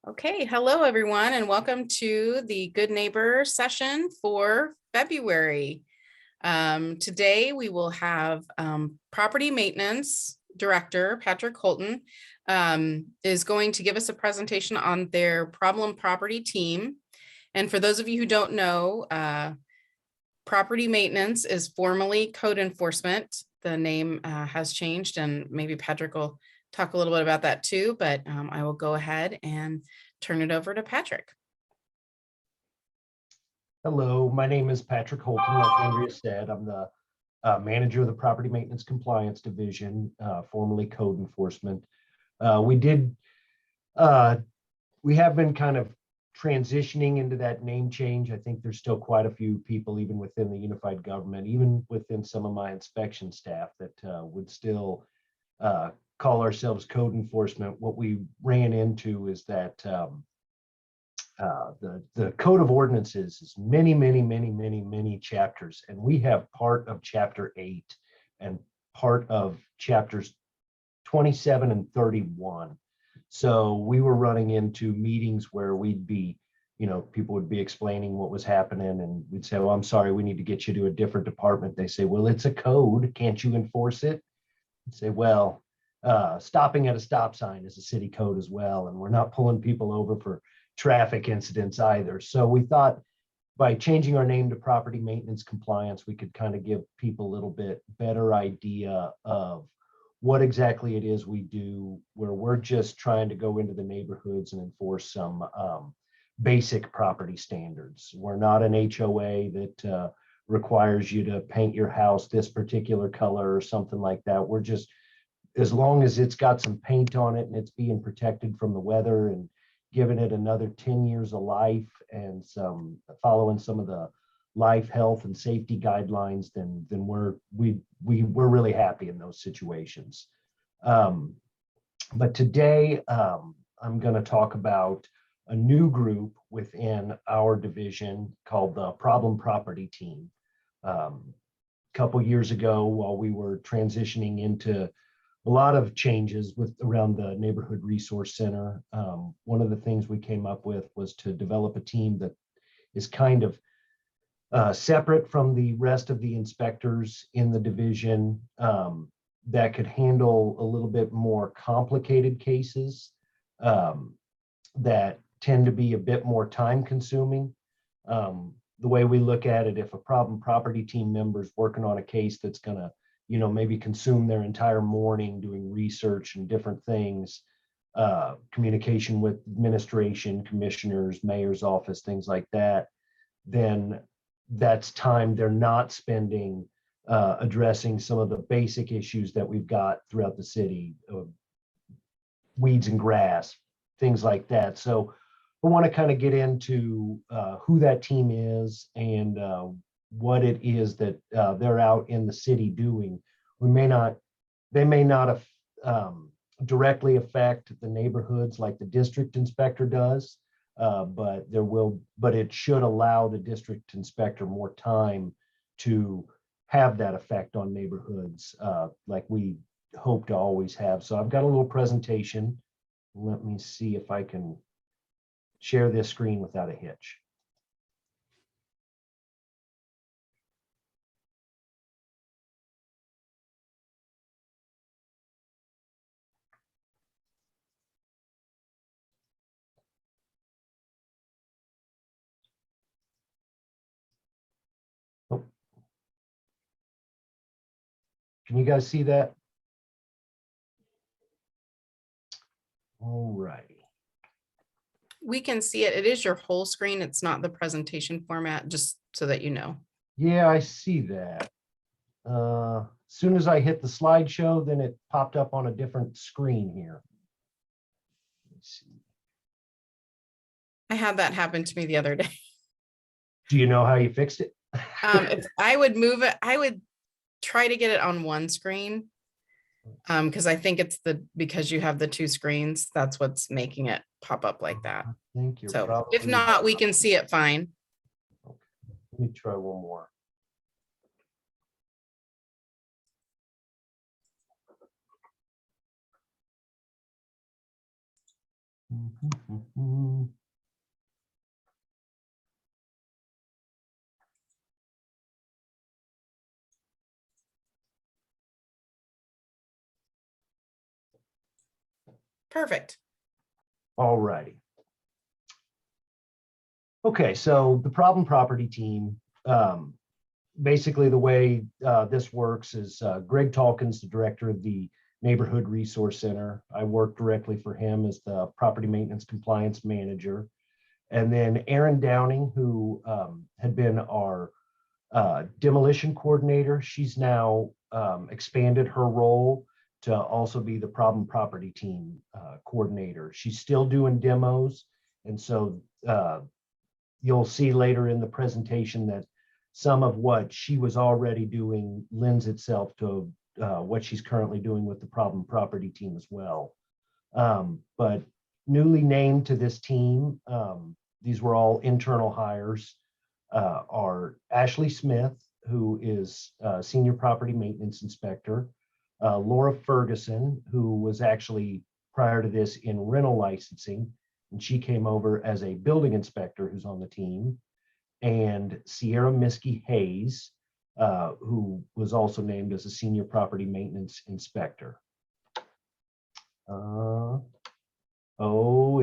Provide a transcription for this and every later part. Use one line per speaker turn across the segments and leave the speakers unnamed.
Okay, hello everyone, and welcome to the Good Neighbor session for February. Today we will have Property Maintenance Director Patrick Holton is going to give us a presentation on their problem property team. And for those of you who don't know, property maintenance is formerly code enforcement. The name has changed, and maybe Patrick will talk a little bit about that too, but I will go ahead and turn it over to Patrick.
Hello, my name is Patrick Holton. Like Andrea said, I'm the manager of the Property Maintenance Compliance Division, formerly Code Enforcement. We have been kind of transitioning into that name change. I think there's still quite a few people, even within the unified government, even within some of my inspection staff, that would still call ourselves Code Enforcement. What we ran into is that the Code of Ordinances is many chapters, and we have part of Chapter 8 and part of Chapters 27 and 31. So we were running into meetings where we'd be, people would be explaining what was happening, and we'd say, well, I'm sorry, we need to get you to a different department. They say, well, it's a code. Can't you enforce it? I'd say, well, stopping at a stop sign is a city code as well, and we're not pulling people over for traffic incidents either. So we thought by changing our name to Property Maintenance Compliance, we could kind of give people a little bit better idea of what exactly it is we do, where we're just trying to go into the neighborhoods and enforce some basic property standards. We're not an HOA that requires you to paint your house this particular color or something like that. We're just, as long as it's got some paint on it and it's being protected from the weather and giving it another 10 years of life and some following some of the life, health, and safety guidelines, then we're really happy in those situations. But today I'm going to talk about a new group within our division called the Problem Property Team. A couple years ago, while we were transitioning into a lot of changes around the Neighborhood Resource Center, one of the things we came up with was to develop a team that is kind of separate from the rest of the inspectors in the division, that could handle a little bit more complicated cases that tend to be a bit more time consuming. The way we look at it, if a problem property team member is working on a case that's going to maybe consume their entire morning doing research and different things, communication with administration, commissioners, mayor's office, things like that, then that's time they're not spending addressing some of the basic issues that we've got throughout the city, weeds and grass, things like that. So I want to kind of get into who that team is and what it is that they're out in the city doing. They may not directly affect the neighborhoods like the district inspector does, but it should allow the district inspector more time to have that effect on neighborhoods, like we hope to always have. So I've got a little presentation. Let me see if I can share this screen without a hitch. Can you guys see that? All righty.
We can see it. It is your whole screen. It's not the presentation format, just so that you know.
Yeah, I see that. As soon as I hit the slideshow, then it popped up on a different screen here. Let's see.
I had that happen to me the other day.
Do you know how you fixed it?
If I would move it, I would try to get it on one screen. Because I think it's because you have the two screens, that's what's making it pop up like that.
I think you're
So
probably
if not, we can see it fine.
Okay. Let me try one more.
Perfect.
All righty. Okay, so the problem property team, basically the way this works is Greg Talkins, the director of the Neighborhood Resource Center. I work directly for him as the property maintenance compliance manager. And then Erin Downing, who had been our demolition coordinator. She's now expanded her role to also be the problem property team coordinator. She's still doing demos. And so you'll see later in the presentation that some of what she was already doing lends itself to what she's currently doing with the problem property team as well. But newly named to this team, these were all internal hires, are Ashley Smith, who is senior property maintenance inspector, Laura Ferguson, who was actually prior to this in rental licensing, and she came over as a building inspector who's on the team, and Sierra Miskey Hayes, who was also named as a senior property maintenance inspector. Oh,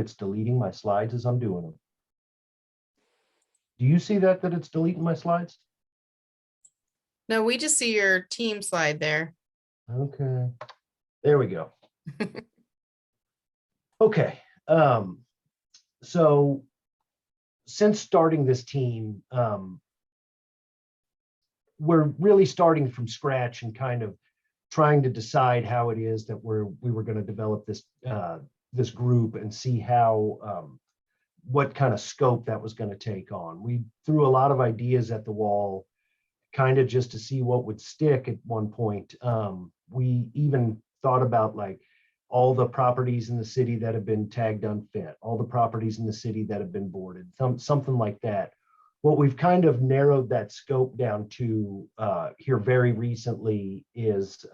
it's deleting my slides as I'm doing them. Do you see that it's deleting my slides?
No, we just see your team slide there.
Okay, there we go. Okay, so since starting this team, we're really starting from scratch and kind of trying to decide how it is that we were going to develop this this group and see how what kind of scope that was going to take on. We threw a lot of ideas at the wall, kind of just to see what would stick at one point. We even thought about like all the properties in the city that have been tagged unfit, all the properties in the city that have been boarded, something like that. What we've kind of narrowed that scope down to here very recently is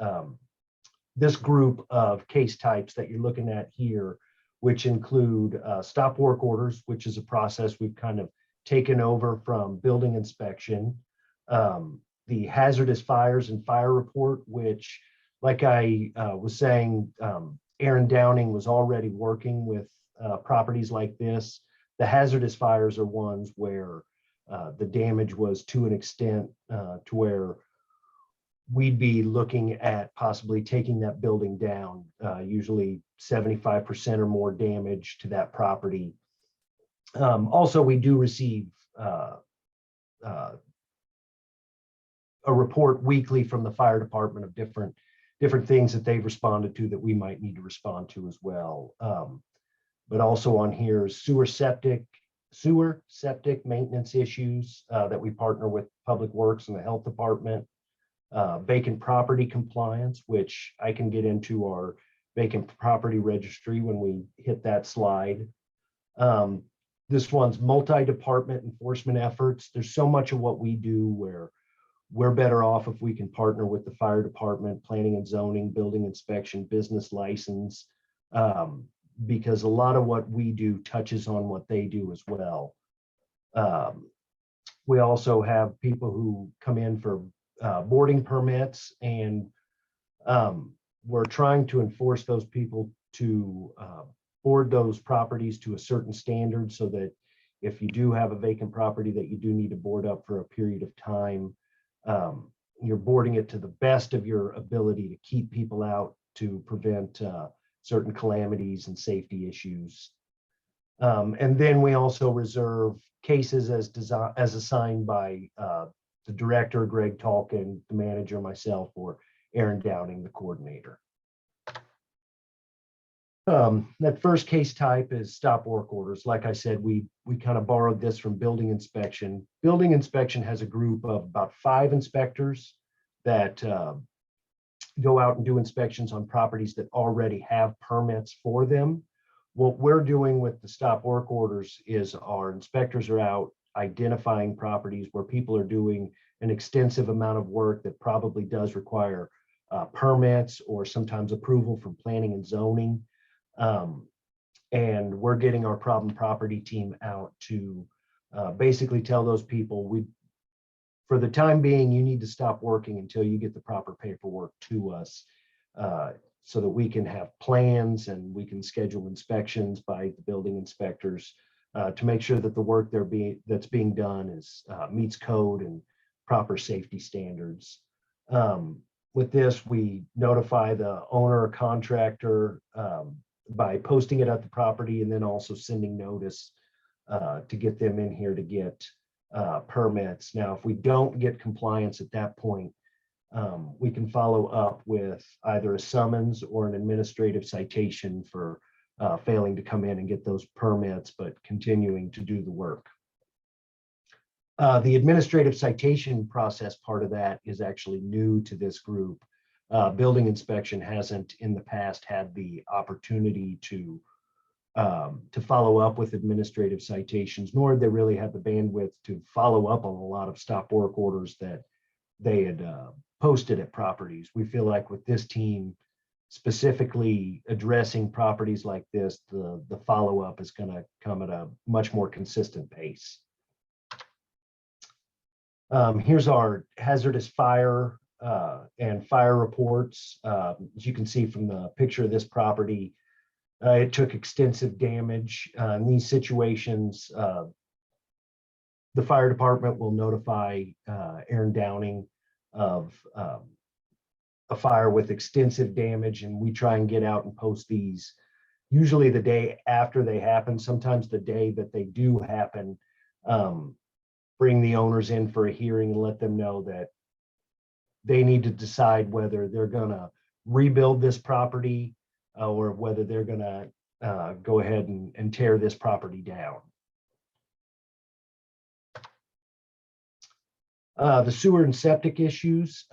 this group of case types that you're looking at here, which include stop work orders, which is a process we've kind of taken over from building inspection, the hazardous fires and fire report, which, like I was saying, Erin Downing was already working with properties like this. The hazardous fires are ones where the damage was to an extent to where we'd be looking at possibly taking that building down, usually 75% or more damage to that property. Also, we do receive a report weekly from the fire department of different things that they've responded to that we might need to respond to as well. But also on here is sewer septic maintenance issues that we partner with Public Works and the Health Department. Vacant property compliance, which I can get into our vacant property registry when we hit that slide. This one's multi-department enforcement efforts. There's so much of what we do where we're better off if we can partner with the fire department, planning and zoning, building inspection, business license, because a lot of what we do touches on what they do as well. We also have people who come in for boarding permits, and we're trying to enforce those people to board those properties to a certain standard, so that if you do have a vacant property that you do need to board up for a period of time, you're boarding it to the best of your ability to keep people out to prevent certain calamities and safety issues. And then we also reserve cases as assigned by the director, Greg Talkin, the manager, myself, or Erin Downing, the coordinator. That first case type is stop work orders. Like I said, we kind of borrowed this from building inspection. Building inspection has a group of about 5 inspectors that go out and do inspections on properties that already have permits for them. What we're doing with the stop work orders is our inspectors are out identifying properties where people are doing an extensive amount of work that probably does require permits or sometimes approval from planning and zoning. And we're getting our problem property team out to basically tell those people, for the time being, you need to stop working until you get the proper paperwork to us, so that we can have plans and we can schedule inspections by the building inspectors to make sure that the work that's being done meets code and proper safety standards. With this, we notify the owner or contractor by posting it at the property and then also sending notice to get them in here to get permits. Now, if we don't get compliance at that point, we can follow up with either a summons or an administrative citation for failing to come in and get those permits, but continuing to do the work. The administrative citation process part of that is actually new to this group. Building inspection hasn't in the past had the opportunity to follow up with administrative citations, nor did they really have the bandwidth to follow up on a lot of stop work orders that they had posted at properties. We feel like with this team specifically addressing properties like this, the follow-up is going to come at a much more consistent pace. Here's our hazardous fire and fire reports. As you can see from the picture of this property, it took extensive damage. In these situations, the fire department will notify Aaron Downing of a fire with extensive damage, and we try and get out and post these usually the day after they happen, sometimes the day that they do happen. Bring the owners in for a hearing and let them know that they need to decide whether they're going to rebuild this property or whether they're going to go ahead and tear this property down. The sewer and septic issues,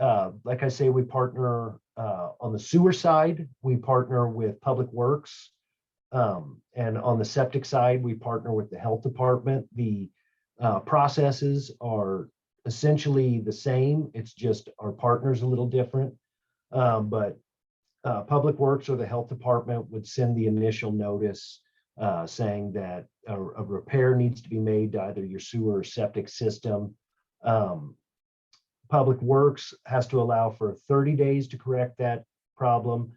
like I say, we partner on the sewer side, we partner with Public Works, and on the septic side, we partner with the health department. The processes are essentially the same. It's just our partner's a little different, but Public Works or the health department would send the initial notice saying that a repair needs to be made to either your sewer or septic system. Public Works has to allow for 30 days to correct that problem,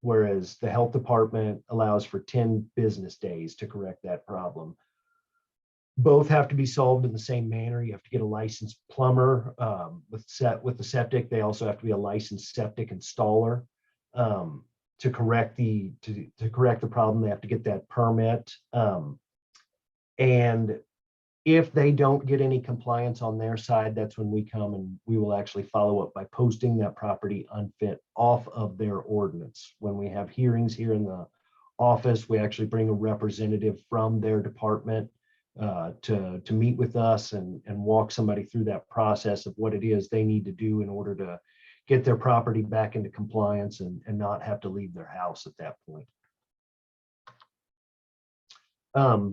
whereas the health department allows for 10 business days to correct that problem. Both have to be solved in the same manner. You have to get a licensed plumber with the septic. They also have to be a licensed septic installer to correct the problem. They have to get that permit. And if they don't get any compliance on their side, that's when we come and we will actually follow up by posting that property unfit off of their ordinance. When we have hearings here in the office, we actually bring a representative from their department to meet with us and walk somebody through that process of what it is they need to do in order to get their property back into compliance and not have to leave their house at that point.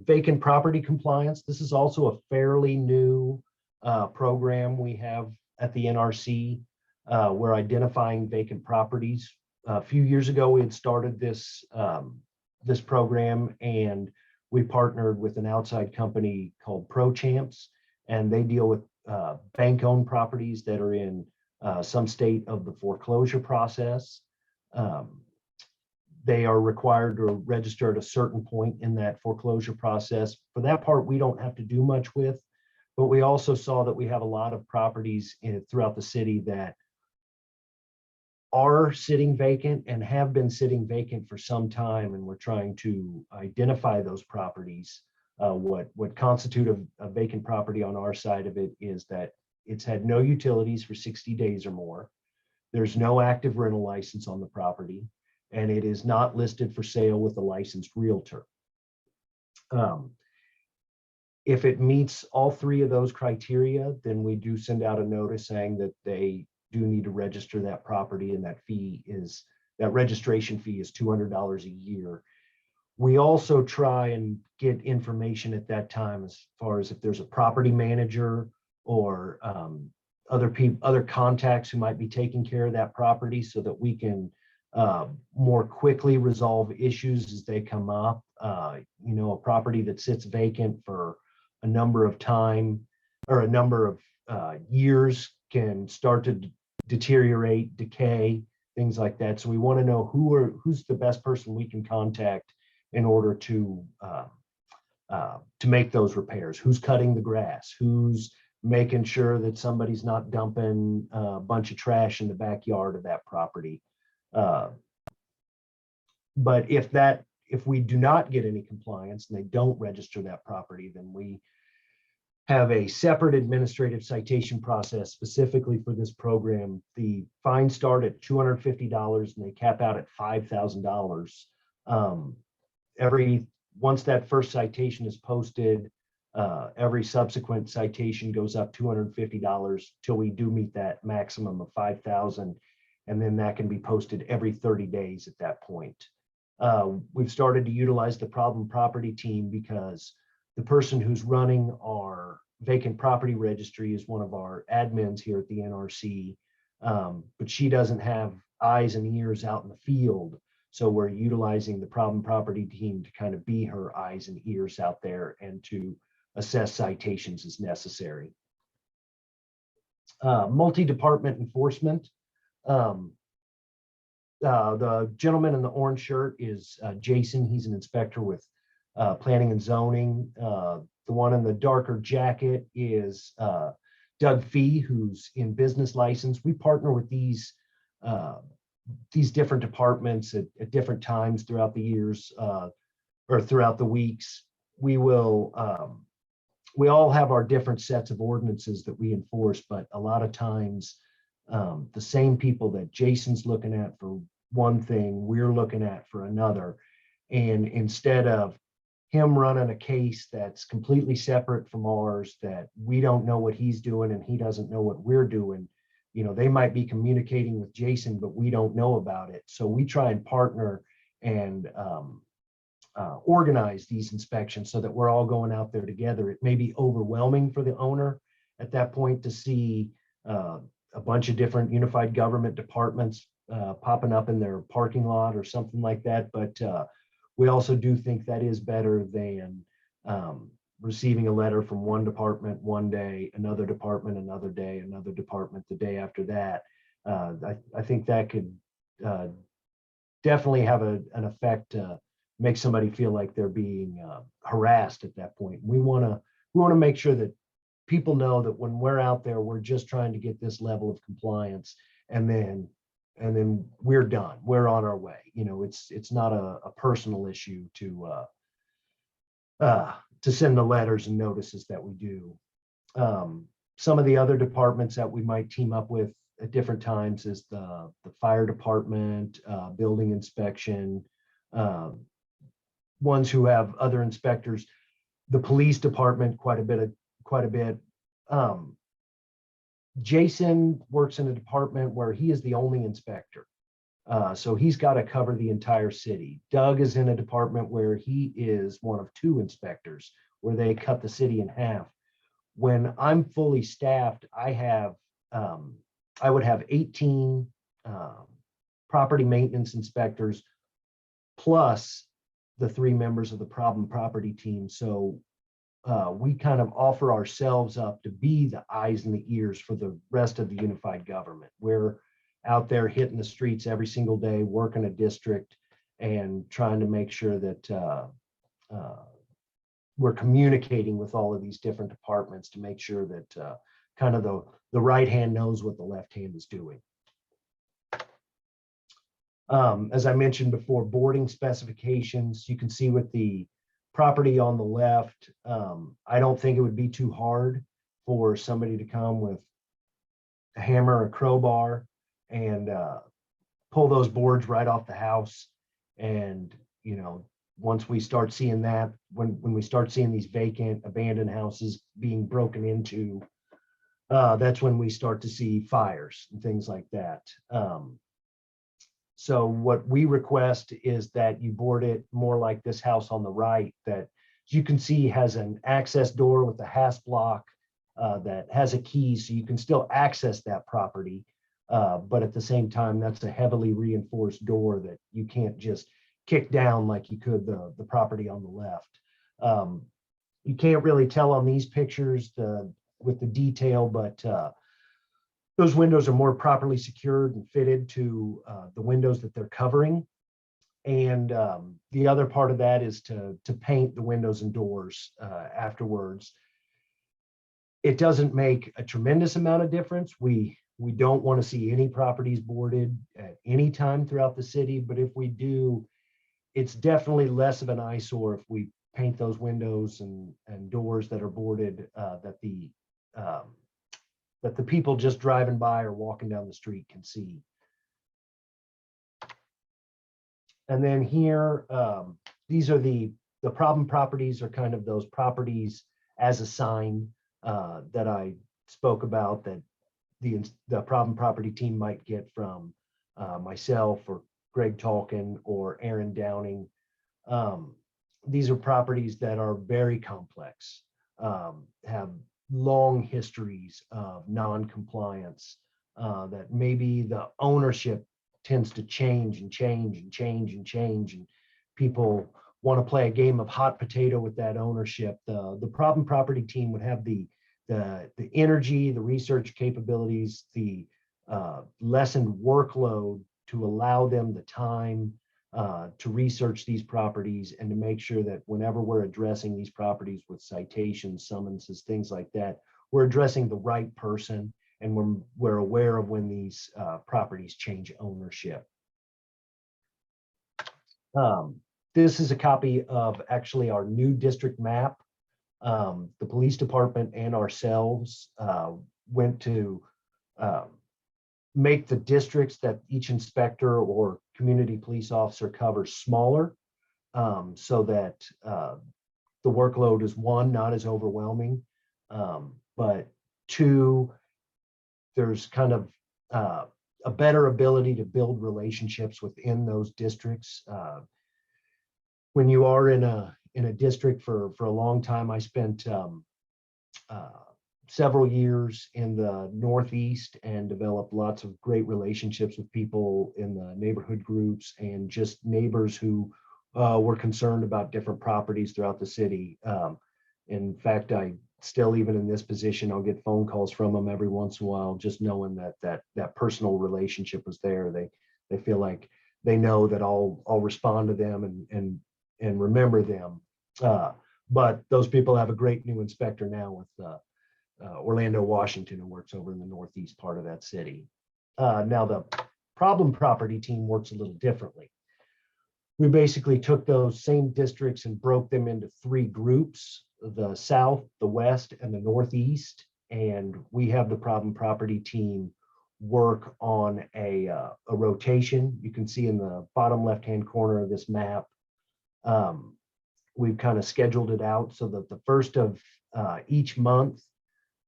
Vacant property compliance. This is also a fairly new program we have at the NRC. We're identifying vacant properties. A few years ago, we had started this program, and we partnered with an outside company called ProChamps, and they deal with bank-owned properties that are in some state of the foreclosure process. They are required to register at a certain point in that foreclosure process. For that part, we don't have to do much with, but we also saw that we have a lot of properties throughout the city that are sitting vacant and have been sitting vacant for some time, and we're trying to identify those properties. What constitute a vacant property on our side of it is that it's had no utilities for 60 days or more. There's no active rental license on the property, and it is not listed for sale with a licensed realtor. If it meets all three of those criteria, then we do send out a notice saying that they do need to register that property, and that registration fee is $200 a year. We also try and get information at that time as far as if there's a property manager or other contacts who might be taking care of that property, so that we can more quickly resolve issues as they come up. A property that sits vacant for a number of time or a number of years can start to deteriorate, decay, things like that. So we want to know who's the best person we can contact in order to make those repairs. Who's cutting the grass? Who's making sure that somebody's not dumping a bunch of trash in the backyard of that property? But if we do not get any compliance and they don't register that property, then we have a separate administrative citation process specifically for this program. The fines start at $250 and they cap out at $5,000. Once that first citation is posted, every subsequent citation goes up $250 till we do meet that maximum of 5,000, and then that can be posted every 30 days at that point. We've started to utilize the problem property team because the person who's running our vacant property registry is one of our admins here at the NRC, but she doesn't have eyes and ears out in the field. So we're utilizing the problem property team to kind of be her eyes and ears out there and to assess citations as necessary. Multi-department enforcement. The gentleman in the orange shirt is Jason. He's an inspector with planning and zoning. The one in the darker jacket is Doug Fee, who's in business license. We partner with these different departments at different times throughout the years or throughout the weeks. We all have our different sets of ordinances that we enforce, but a lot of times the same people that Jason's looking at for one thing, we're looking at for another. And instead of him running a case that's completely separate from ours, that we don't know what he's doing and he doesn't know what we're doing, they might be communicating with Jason, but we don't know about it. So we try and partner and organize these inspections so that we're all going out there together. It may be overwhelming for the owner at that point to see a bunch of different unified government departments popping up in their parking lot or something like that. But we also do think that is better than receiving a letter from one department one day, another department another day, another department the day after that. I think that could definitely have an effect to make somebody feel like they're being harassed at that point. We want to make sure that people know that when we're out there, we're just trying to get this level of compliance, and then we're done. We're on our way. It's not a personal issue to send the letters and notices that we do. Some of the other departments that we might team up with at different times is the fire department, building inspection, ones who have other inspectors, the police department, quite a bit. Jason works in a department where he is the only inspector. So he's got to cover the entire city. Doug is in a department where he is one of two inspectors, where they cut the city in half. When I'm fully staffed, I would have 18 property maintenance inspectors plus the 3 members of the problem property team. So we kind of offer ourselves up to be the eyes and the ears for the rest of the unified government. We're out there hitting the streets every single day, working a district and trying to make sure that we're communicating with all of these different departments to make sure that kind of the right hand knows what the left hand is doing. As I mentioned before, boarding specifications, you can see with the property on the left, I don't think it would be too hard for somebody to come with a hammer or a crowbar and pull those boards right off the house. And, once we start seeing that, when we start seeing these vacant, abandoned houses being broken into, that's when we start to see fires and things like that. So what we request is that you board it more like this house on the right, that, as you can see, has an access door with a hasp block that has a key, so you can still access that property. But at the same time, that's a heavily reinforced door that you can't just kick down like you could the property on the left. You can't really tell on these pictures with the detail, but those windows are more properly secured and fitted to the windows that they're covering. And the other part of that is to paint the windows and doors afterwards. It doesn't make a tremendous amount of difference. We don't want to see any properties boarded at any time throughout the city, but if we do, it's definitely less of an eyesore if we paint those windows and doors that are boarded that the people just driving by or walking down the street can see. And then here, these are the problem properties, are kind of those properties as assigned that I spoke about, that the problem property team might get from myself or Greg Talkin or Aaron Downing. These are properties that are very complex, have long histories of non-compliance, that maybe the ownership tends to change and change and change and change, and people want to play a game of hot potato with that ownership. The problem property team would have the energy, the research capabilities, the lessened workload to allow them the time to research these properties and to make sure that whenever we're addressing these properties with citations, summonses, things like that, we're addressing the right person, and we're aware of when these properties change ownership. This is a copy of actually our new district map. The police department and ourselves went to make the districts that each inspector or community police officer covers smaller, so that the workload is, one, not as overwhelming, but two, there's kind of a better ability to build relationships within those districts. When you are in a district for a long time, I spent several years in the Northeast and developed lots of great relationships with people in the neighborhood groups and just neighbors who were concerned about different properties throughout the city. In fact, I still, even in this position, I'll get phone calls from them every once in a while, just knowing that personal relationship was there. They feel like they know that I'll respond to them and remember them. But those people have a great new inspector now with Orlando, Washington, who works over in the northeast part of that city. Now the problem property team works a little differently. We basically took those same districts and broke them into three groups: the South, the West, and the Northeast. And we have the problem property team work on a rotation. You can see in the bottom left-hand corner of this map, we've kind of scheduled it out so that the first of each month,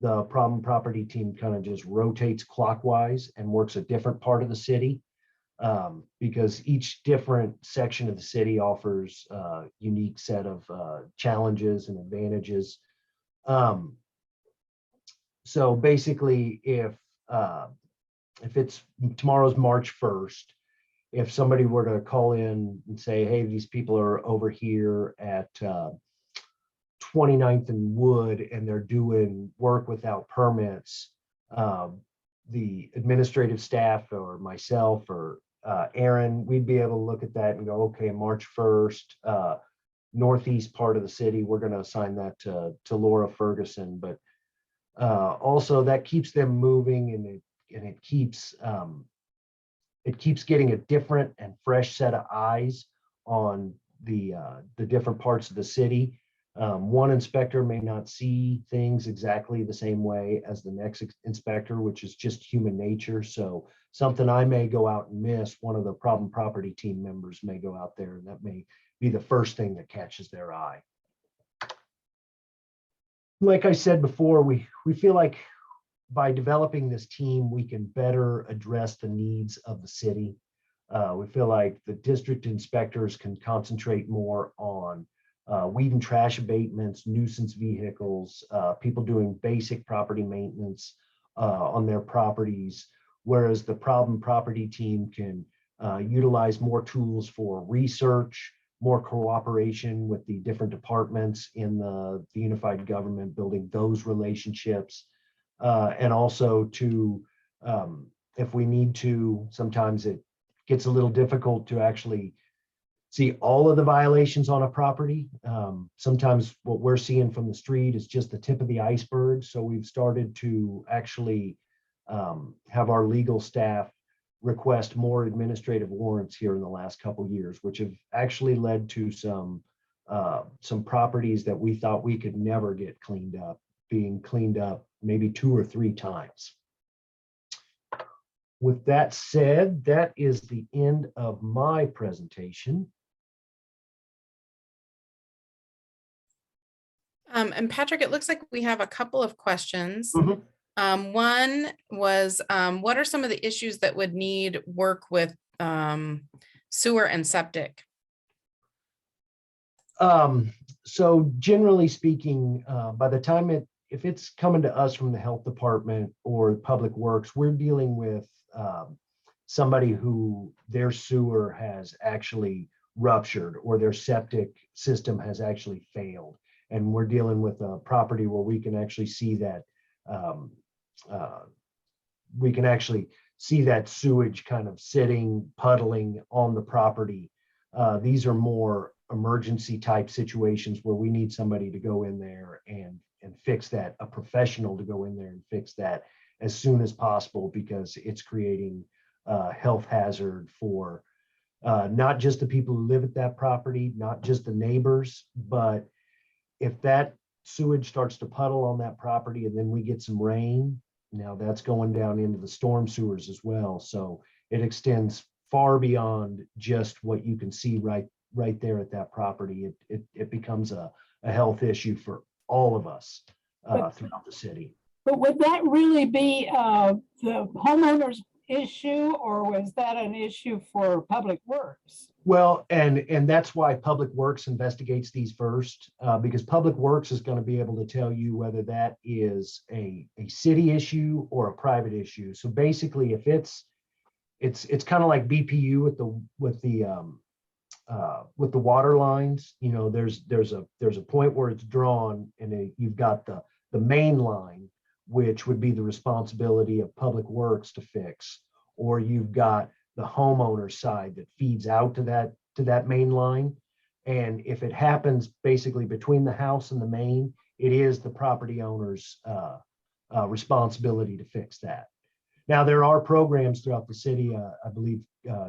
the problem property team kind of just rotates clockwise and works a different part of the city, because each different section of the city offers a unique set of challenges and advantages. So basically, if it's tomorrow's March 1st, if somebody were to call in and say, hey, these people are over here at 29th and Wood and they're doing work without permits, the administrative staff or myself or Aaron, we'd be able to look at that and go, okay, March 1st, northeast part of the city, we're going to assign that to Laura Ferguson. But also that keeps them moving, and it keeps getting a different and fresh set of eyes on the different parts of the city. One inspector may not see things exactly the same way as the next inspector, which is just human nature. So something I may go out and miss, one of the problem property team members may go out there, and that may be the first thing that catches their eye. Like I said before, we feel like by developing this team, we can better address the needs of the city. We feel like the district inspectors can concentrate more on weed and trash abatements, nuisance vehicles, people doing basic property maintenance on their properties, whereas the problem property team can utilize more tools for research, more cooperation with the different departments in the unified government, building those relationships, and also to, if we need to, sometimes it gets a little difficult to actually see all of the violations on a property. Sometimes what we're seeing from the street is just the tip of the iceberg. So we've started to actually have our legal staff request more administrative warrants here in the last couple of years, which have actually led to some properties that we thought we could never get cleaned up, being cleaned up maybe 2 or 3 times. With that said, that is the end of my presentation.
And Patrick, it looks like we have a couple of questions.
Mhm.
One was, what are some of the issues that would need work with sewer and septic?
So generally speaking, by the time if it's coming to us from the health department or public works, we're dealing with somebody who their sewer has actually ruptured or their septic system has actually failed. And we're dealing with a property where we can actually see that sewage kind of sitting, puddling on the property. These are more emergency type situations where we need somebody to go in there and fix that, a professional to go in there and fix that as soon as possible, because it's creating health hazard for not just the people who live at that property, not just the neighbors, but if that sewage starts to puddle on that property and then we get some rain, now that's going down into the storm sewers as well. So it extends far beyond just what you can see right there at that property. It becomes a health issue for all of us throughout the city.
But would that really be the homeowner's issue, or was that an issue for Public Works?
Well, and that's why Public Works investigates these first, because Public Works is going to be able to tell you whether that is a city issue or a private issue. So basically, if it's kind of like BPU with the water lines, you know, there's a point where it's drawn, and you've got the main line, which would be the responsibility of Public Works to fix, or you've got the homeowner side that feeds out to that main line. And if it happens basically between the house and the main, it is the property owner's responsibility to fix that. Now, there are programs throughout the city. I believe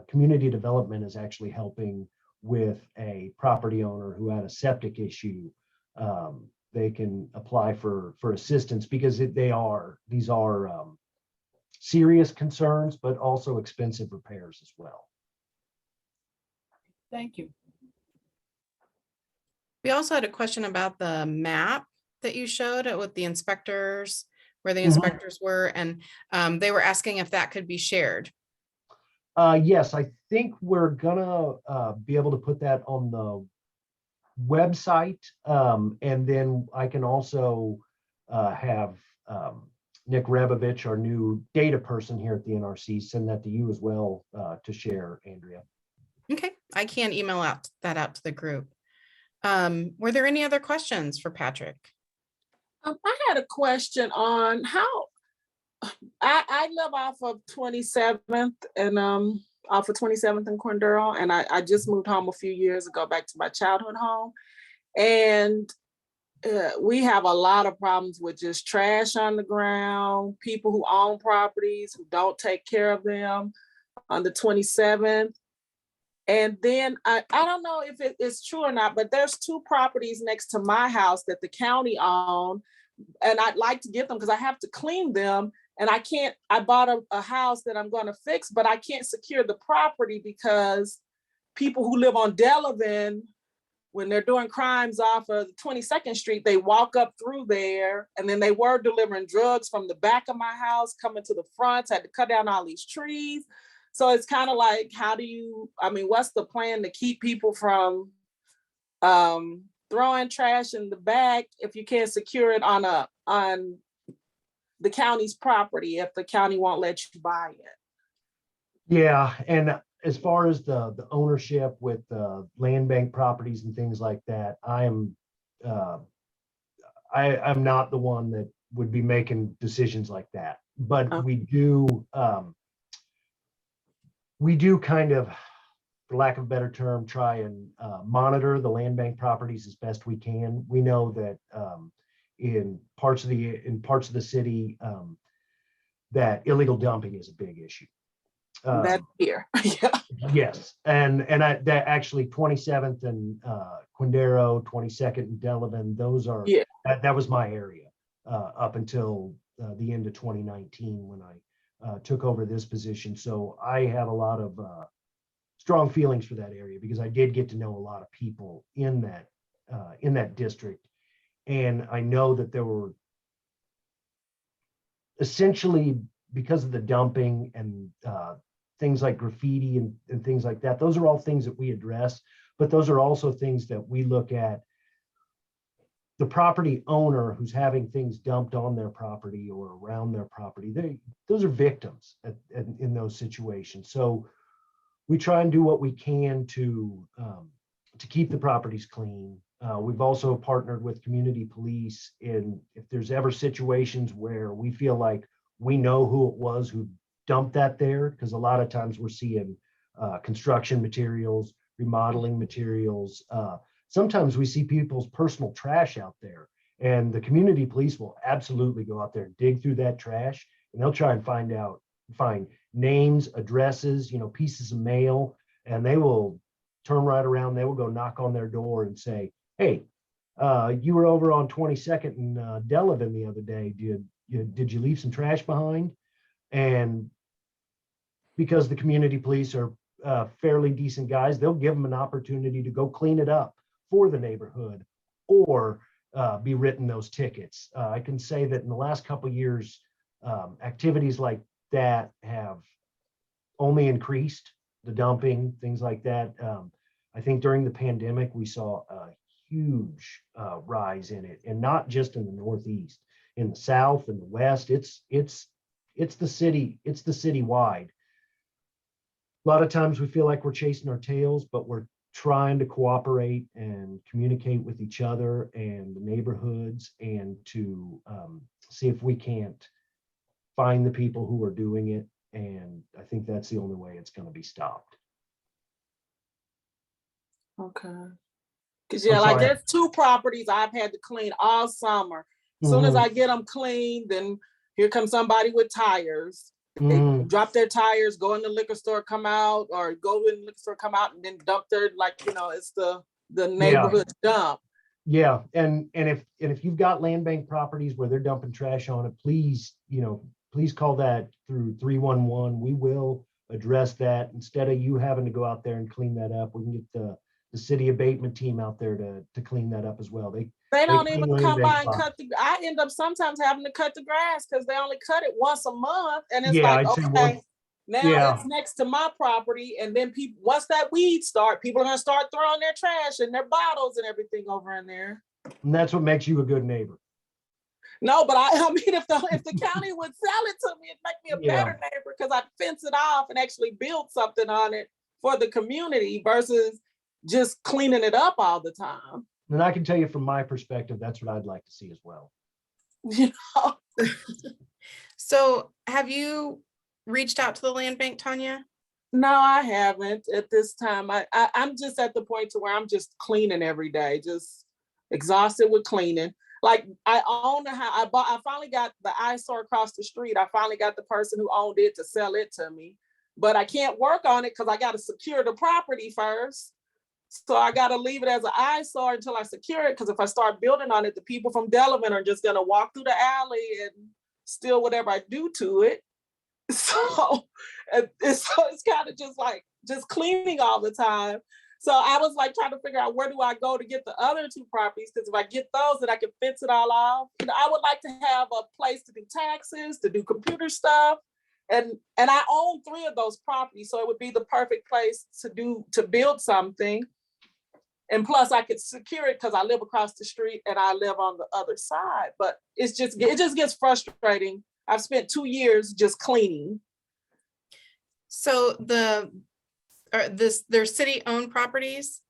community development is actually helping with a property owner who had a septic issue. They can apply for assistance, because these are serious concerns, but also expensive repairs as well.
Thank you.
We also had a question about the map that you showed with the inspectors, where the
Mhm.
inspectors were, and they were asking if that could be shared.
Yes, I think we're gonna be able to put that on the website, and then I can also have Nick Rabovich, our new data person here at the NRC, send that to you as well to share, Andrea.
Okay, I can email that out to the group. Were there any other questions for Patrick?
I had a question on how I live off of 27th and off of 27th and Cordero, and I just moved home a few years ago back to my childhood home, and we have a lot of problems with just trash on the ground, people who own properties who don't take care of them on the 27th. And then I don't know if it is true or not, but there's 2 properties next to my house that the county own, and I'd like to get them because I have to clean them. And I bought a house that I'm going to fix, but I can't secure the property because people who live on Delavan, when they're doing crimes off of 22nd Street, they walk up through there, and then they were delivering drugs from the back of my house, coming to the front, had to cut down all these trees. So it's kind of like, what's the plan to keep people from throwing trash in the back if you can't secure it on the county's property if the county won't let you buy it.
Yeah, and as far as the ownership with land bank properties and things like that, I'm not the one that would be making decisions like that. But
Okay.
we do kind of, for lack of a better term, try and monitor the land bank properties as best we can. We know that in parts of the city, that illegal dumping is a big issue.
That's here. Yeah.
Yes, and that actually 27th and Quindaro, 22nd and Delavan, those are,
Yeah.
that was my area up until the end of 2019 when I took over this position. So I have a lot of strong feelings for that area because I did get to know a lot of people in that district, and I know that there were essentially, because of the dumping and things like graffiti and things like that, those are all things that we address, but those are also things that we look at the property owner who's having things dumped on their property or around their property. Those are victims in those situations. So we try and do what we can to keep the properties clean. We've also partnered with community police in, if there's ever situations where we feel like we know who it was who dumped that there, because a lot of times we're seeing construction materials, remodeling materials. Sometimes we see people's personal trash out there, and the community police will absolutely go out there and dig through that trash, and they'll try and find names, addresses, pieces of mail, and they will turn right around. They will go knock on their door and say, "Hey, you were over on 22nd and Delavan the other day. Did you leave some trash behind?" And because the community police are fairly decent guys, they'll give them an opportunity to go clean it up for the neighborhood or be written those tickets. I can say that in the last couple of years, activities like that have only increased, the dumping, things like that. I think during the pandemic, we saw a huge rise in it, and not just in the Northeast, in the South and the West. It's the city wide. A lot of times we feel like we're chasing our tails, but we're trying to cooperate and communicate with each other and the neighborhoods, and to see if we can't find the people who are doing it. And I think that's the only way it's going to be stopped.
Okay. Because like there's 2 properties I've had to clean all summer. As soon as I get them clean, then here comes somebody with tires. They drop their tires, go in the liquor store, come out, or go in the liquor store, come out, and then dump their, it's the neighborhood dump.
Yeah, and if you've got land bank properties where they're dumping trash on it, please call that through 311. We will address that. Instead of you having to go out there and clean that up, we can get the city abatement team out there to clean that up as well.
They don't even come by and cut I end up sometimes having to cut the grass because they only cut it once a month. And it's it's next to my property. And then people, once that weed start, people are gonna start throwing their trash and their bottles and everything over in there.
And that's what makes you a good neighbor.
No, but I mean, if the county would sell it to me, it'd make me a better neighbor, because I'd fence it off and actually build something on it for the community versus just cleaning it up all the time.
And I can tell you from my perspective, that's what I'd like to see as well.
So have you reached out to the land bank, Tanya?
No, I haven't at this time. I'm just at the point to where I'm just cleaning every day, just exhausted with cleaning. Like, I own the house. I finally got the eyesore across the street. I finally got the person who owned it to sell it to me, but I can't work on it because I got to secure the property first. So I got to leave it as an eyesore until I secure it, because if I start building on it, the people from Delavan are just going to walk through the alley and steal whatever I do to it. So it's kind of just cleaning all the time. So I was like trying to figure out, where do I go to get the other 2 properties? Because if I get those, then I can fence it all off. I would like to have a place to do taxes, to do computer stuff. And I own 3 of those properties. So it would be the perfect place to build something. And plus I could secure it because I live across the street and I live on the other side. But it just gets frustrating I've spent 2 years just cleaning.
So they're city-owned properties?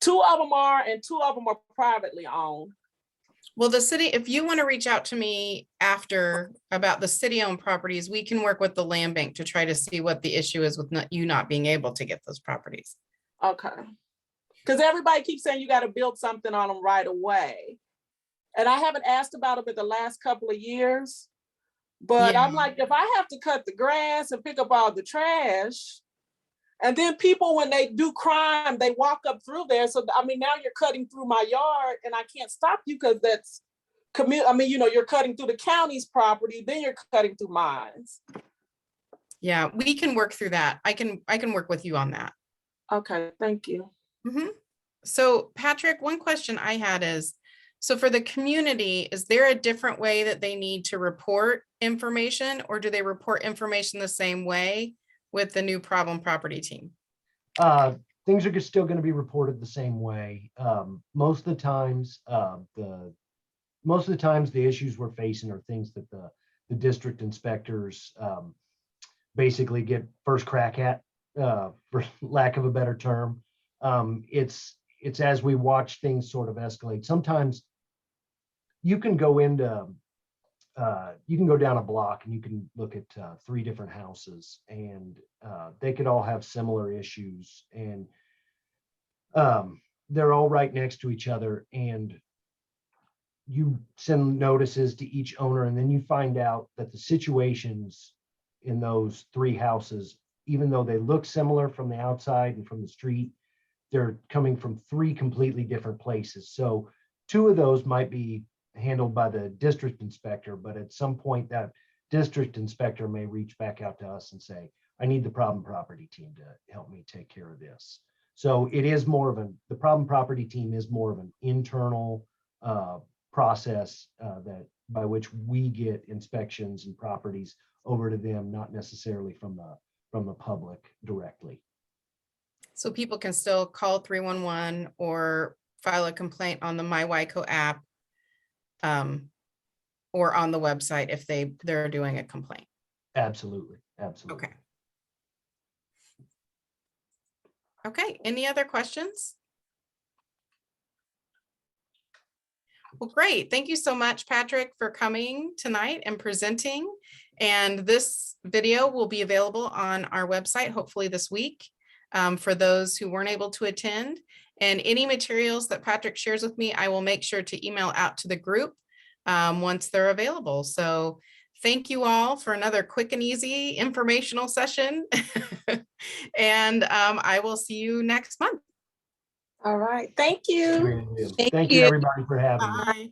2 of them are, and 2 of them are privately owned.
Well, the city, if you want to reach out to me after about the city-owned properties, we can work with the land bank to try to see what the issue is with you not being able to get those properties.
Okay. Because everybody keeps saying you got to build something on them right away. And I haven't asked about them in the last couple of years. But
Yeah.
I'm like, if I have to cut the grass and pick up all the trash, and then people, when they do crime, they walk up through there. So, I mean, now you're cutting through my yard and I can't stop you because that's you're cutting through the county's property, then you're cutting through mine.
Yeah, we can work through that. I can work with you on that.
Okay, thank you.
Mhm. So Patrick, one question I had is, so for the community, is there a different way that they need to report information, or do they report information the same way with the new problem property team?
Things are still going to be reported the same way. Most of the times, the issues we're facing are things that the district inspectors basically get first crack at, for lack of a better term. It's as we watch things sort of escalate. Sometimes you can go down a block and you can look at 3 different houses, and they could all have similar issues, and they're all right next to each other, and you send notices to each owner, and then you find out that the situations in those 3 houses, even though they look similar from the outside and from the street, they're coming from 3 completely different places. So 2 of those might be handled by the district inspector, but at some point that district inspector may reach back out to us and say, I need the problem property team to help me take care of this. So it is more of the problem property team is more of an internal process that by which we get inspections and properties over to them, not necessarily from the public directly.
So people can still call 311 or file a complaint on the MyWyco app, or on the website if they're doing a complaint.
Absolutely. Absolutely.
Okay. Okay, any other questions? Well, great. Thank you so much, Patrick, for coming tonight and presenting. And this video will be available on our website, hopefully this week, for those who weren't able to attend. And any materials that Patrick shares with me, I will make sure to email out to the group once they're available. So thank you all for another quick and easy informational session. And I will see you next month.
All right, thank you.
Thank you, everybody, for having me.
Bye.